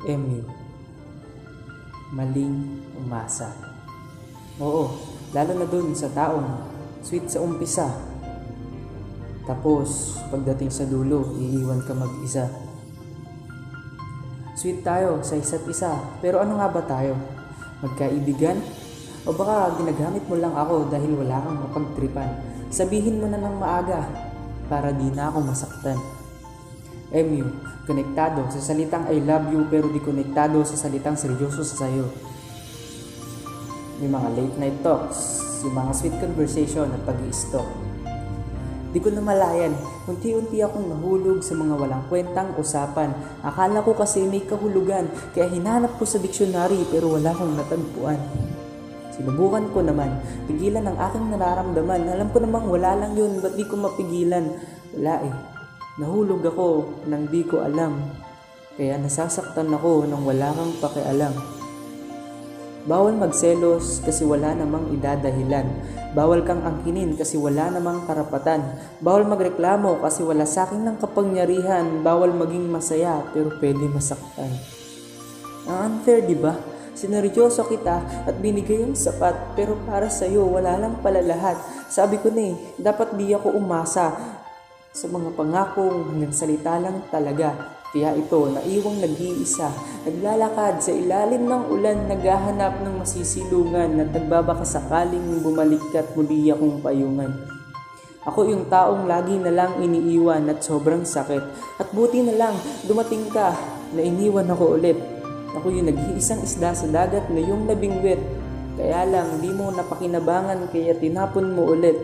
MU. Maling umasa. Oo, lalo na dun sa taong sweet sa umpisa. Tapos, pagdating sa dulo, iiwan ka mag-isa. Sweet tayo sa isa't isa, pero ano nga ba tayo? Magkaibigan? O baka ginagamit mo lang ako dahil wala kang mapagtripan? Sabihin mo na ng maaga para di na ako masaktan. MU, konektado sa salitang I love you pero di konektado sa salitang seryoso sa sayo. May mga late night talks, yung mga sweet conversation at pag-i-stalk. Di ko namalayan, unti-unti akong nahulog sa mga walang kwentang usapan. Akala ko kasi may kahulugan, kaya hinanap ko sa diksyonary pero wala akong natagpuan. Sinubukan ko naman, pigilan ang aking nararamdaman. Alam ko namang wala lang yun, ba't di ko mapigilan? Wala eh, nahulog ako nang di ko alam. Kaya nasasaktan ako nang wala kang pakialam. Bawal magselos kasi wala namang idadahilan. Bawal kang angkinin kasi wala namang karapatan. Bawal magreklamo kasi wala sakin ng kapangyarihan. Bawal maging masaya pero pwede masaktan. Ang unfair, di ba? Sineryoso kita at binigay ang sapat pero para sa'yo wala lang pala lahat. Sabi ko na dapat di ako umasa sa mga pangakong hanggang salita lang talaga. Kaya ito, naiwang nag-iisa, naglalakad sa ilalim ng ulan, naghahanap ng masisilungan at nagbabaka sakaling bumalik at muli akong payungan. Ako yung taong lagi na lang iniiwan at sobrang sakit. At buti na lang, dumating ka na iniwan ako ulit. Ako yung nag-iisang isda sa dagat na yung nabingwit. Kaya lang, di mo napakinabangan kaya tinapon mo ulit.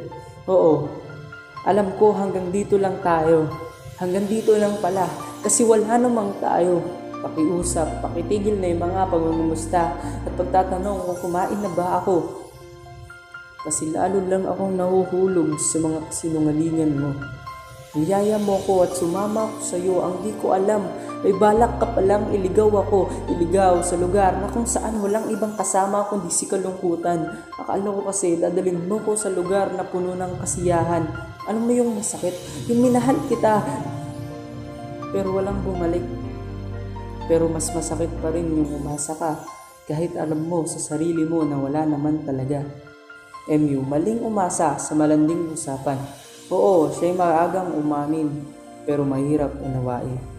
Oo, alam ko hanggang dito lang tayo. Hanggang dito lang pala. Kasi wala namang tayo. Pakiusap, pakitigil na yung mga pangungumusta at pagtatanong kung kumain na ba ako. Kasi lalo lang akong nahuhulog sa mga sinungalingan mo. Niyaya mo ko at sumama ko sa iyo ang di ko alam. May balak ka palang iligaw ako, iligaw sa lugar na kung saan walang ibang kasama kundi si kalungkutan. Akala ko kasi dadalhin mo ko sa lugar na puno ng kasiyahan. Ano mo yung masakit? Yung minahal kita pero walang bumalik. Pero mas masakit pa rin yung umasa ka kahit alam mo sa sarili mo na wala naman talaga. MU, maling umasa sa malanding usapan. Oo, siya'y maagang umamin pero mahirap unawain.